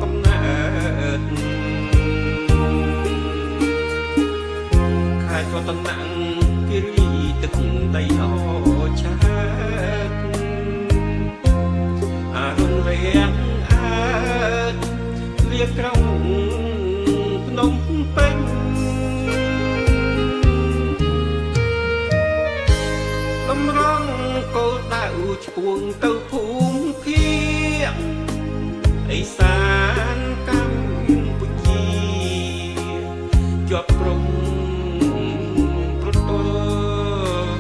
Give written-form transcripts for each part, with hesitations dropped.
កំណើតខែរតនគិរីទឹកដីអឆាតអរុណរាំងអើតលាក្រុងភ្នំពេញតម្រង់គោលដៅឆ្ពោះទៅភូមិភាគឥសានកម្ពុជាជាប់ព្រំប្រទល់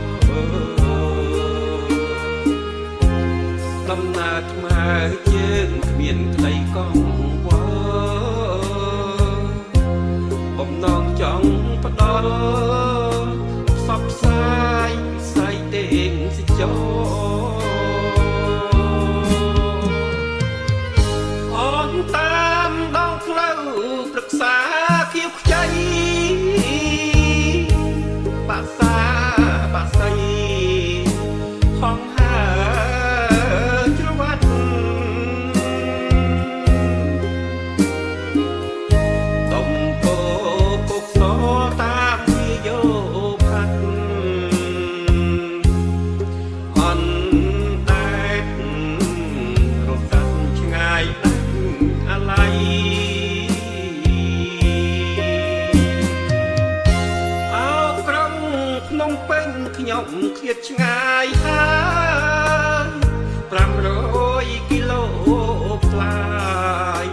ដំណើរថ្មើរជើងគ្មានក្តីកង្វល់បំណងចង់ផ្ដល់ផ្សព្វផ្សាយផ្សាយទេសចរអនតាមដងផ្លូវប្រឹក្សាខៀវខ្ចីបាសាបាសីហងហើជ្រវត្តតំពោពុកសតាមវិយោផាត់អនតែរត់តាំឆ្ងាយដាច់អាឡ័យអោក្រុងភ្នំពេញខ្ញុំឃ្លាតឆ្ងាយហើយ500គីឡូផ្លាយ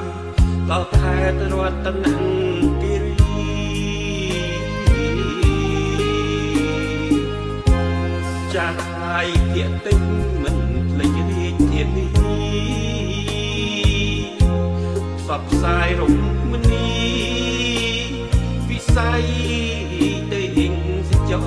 ដល់ខេត្តរតនគិរីចាយភាគតិចមិនភ្លេចរាជធានីផ្សព្វផ្សាយរំមនីវិស័យទេសចរ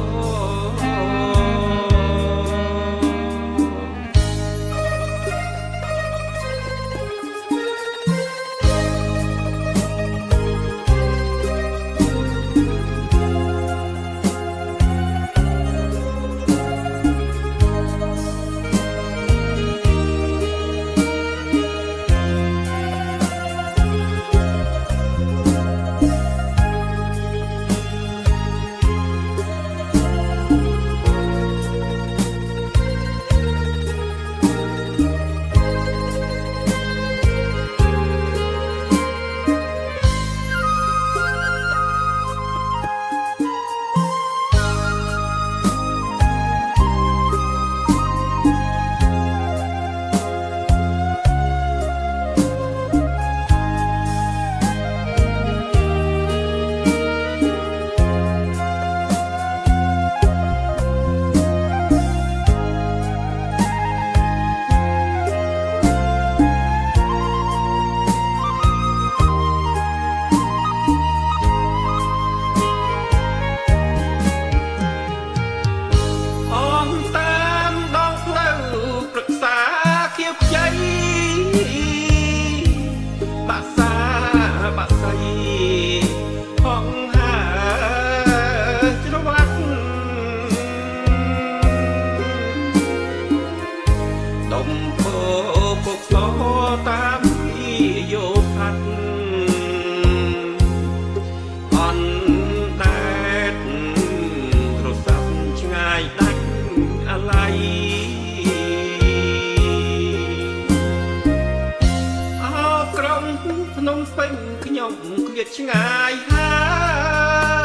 ខ្ញុំឃ្លាតឆ្ងាយហើ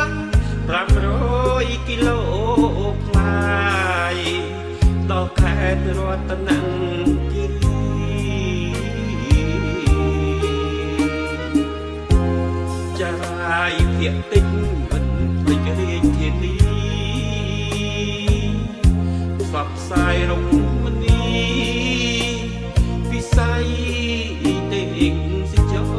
យ500គីឡូផ្លាយដល់ខេត្តរតនគិរីចាយភាគតិចមិនភ្លេចរាជធានីផ្សព្វផ្សាយរំមនីវិស័យទេសចរ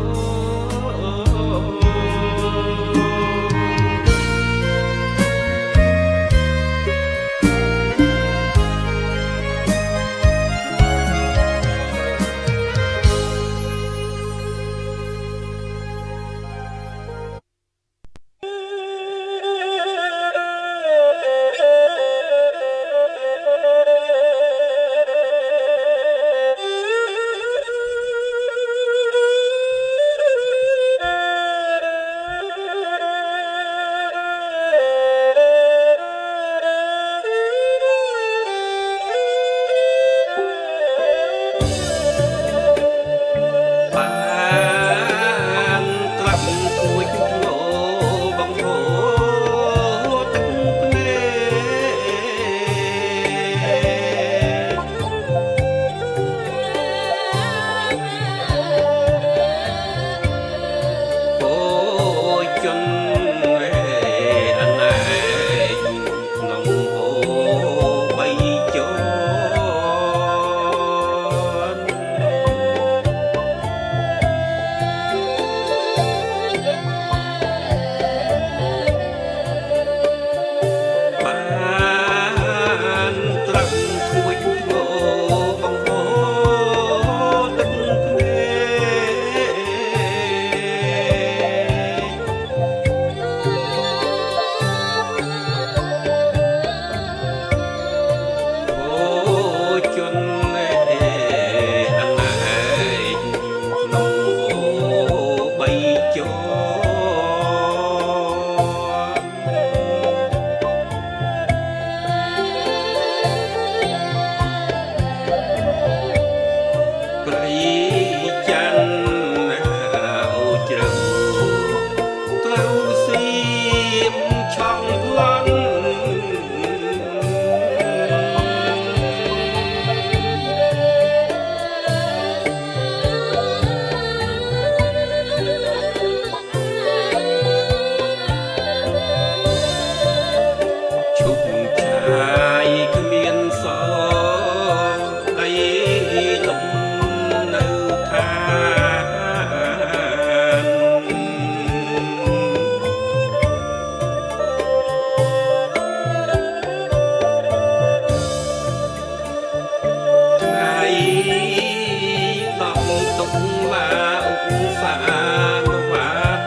សុខឡាឧស្សាហ៍នវាត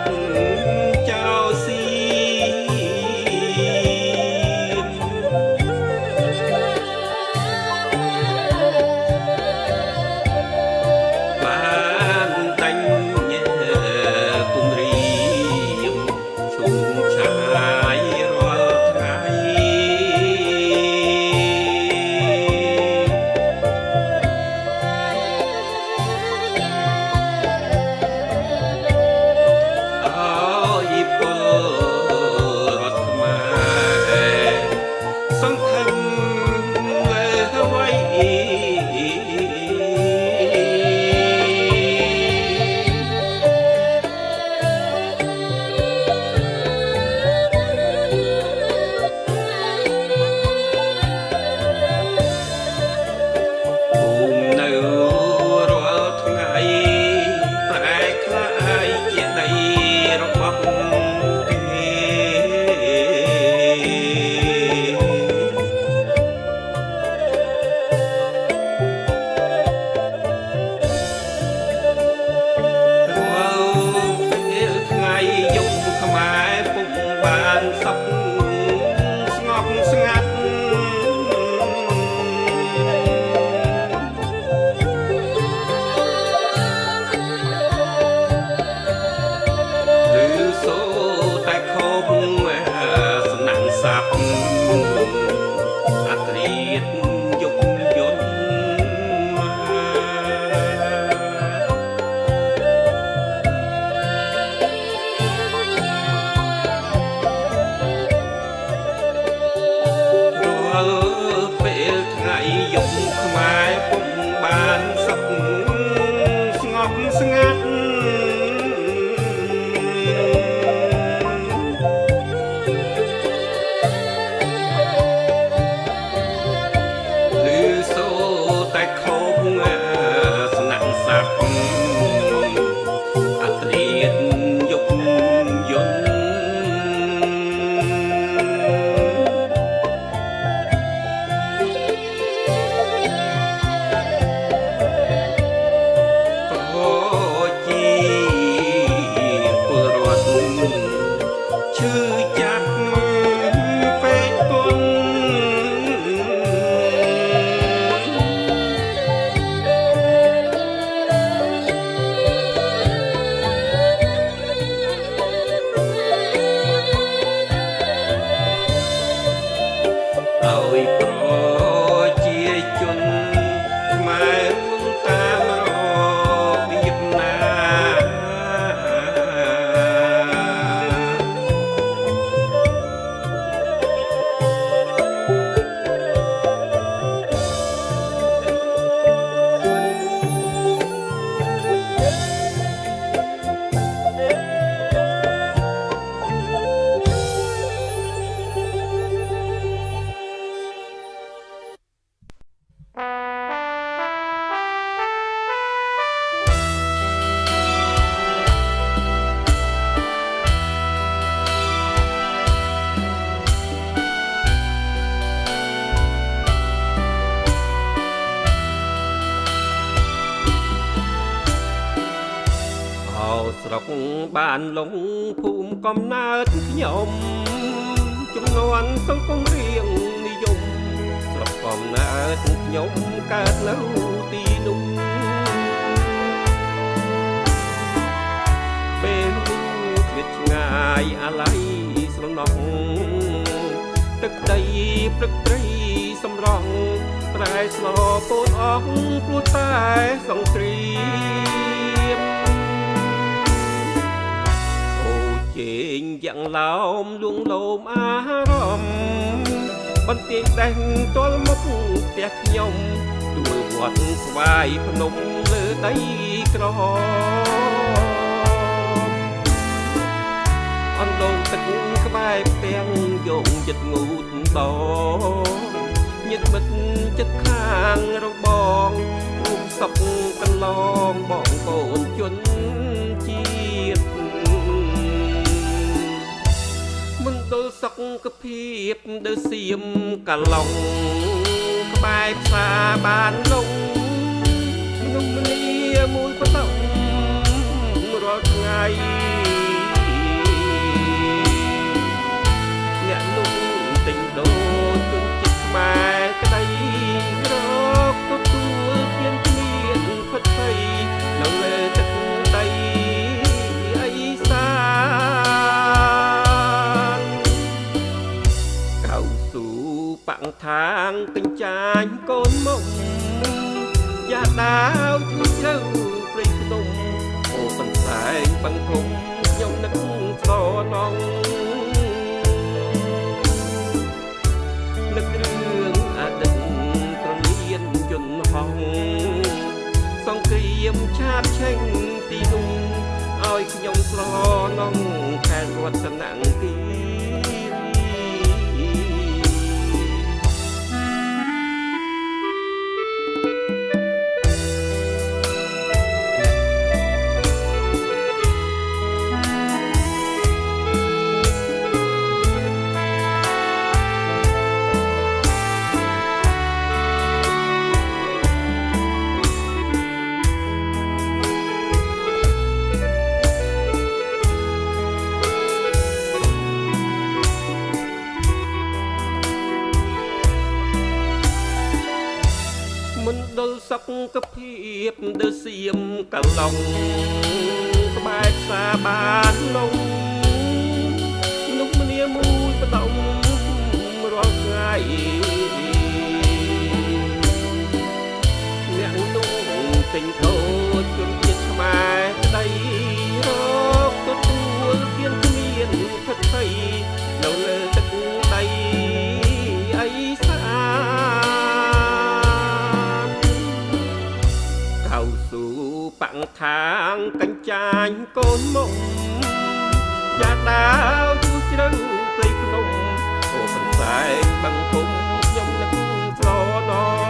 ចៅស៊ីបានតាញ់គំរីមឈុំឆាយរាល់ថ្ងៃស្រុកបានលងភូមិកំណើតខ្ញុំចំនួនសង្គមរៀងនិយមស្រុកកំណើតខ្ញុំកើតនៅទីនោះពេលនោះគ្មានឆ្ងាយអាឡ័យស្រណោះទឹកដីព្រឹកត្រីសម្រង់ប្រែស្លោកូនអស់ព្រោះតែសង្គ្រាមជេងយ៉ាងឡោមលួងលោមអារម្មណ៍បន្ទាយដែងទល់មុខផ្ទះខ្ញុំដួលវត្តស្វាយភ្នំលើដីក្រហមអណ្ដូងទឹកក្បែរផ្ទាំងយោងចិត្តងូតដញាតិមិត្តចិត្តខាងរបងរួមសពកន្លងបងកូនជនជាតិមណ្ឌលសុខភាពដើសៀមកឡុងក្បែរផ្សារបានលងង នោះមនីមួយបតំរាល់ថ្ងៃអ្នកនោះទិញដូរជនជាតិខ្មែរក្តីរកទទួលមានគ្មានផិតភ័យនៅលើទឹកដីអេសានកៅស៊ូបាំងថាងកញ្ចាញកូនមកយ៉ាដាវជួយជ្រៅព្រៃភ្នំអូបន្សែងបឹងធំខ្ញុំនឹកស្ននងនឹករឿងអតីតត្រលៀនយន្តហោះសង្គ្រាមឆាបឆេងទីនោះឲ្យខ្ញុំស្រនងខេត្តវត្តនគិរីមណ្ឌលសុខភាពដើសៀមកឡុងក្បែរផ្សារបាននងមនុស្សម្នាមួយបតំរាល់ថ្ងៃអ្នកនោះទិញដូរជនជាតិខ្មែរក្តីរកទទួលមានគ្មានផិតភ័យនៅលើទឹកដីអេសាបាំងថាងកញ្ចាញកូនមកយ៉ាដាវជួយជ្រៅព្រៃភ្នំអូបន្សែងបឹងធំខ្ញុំនឹកស្រណង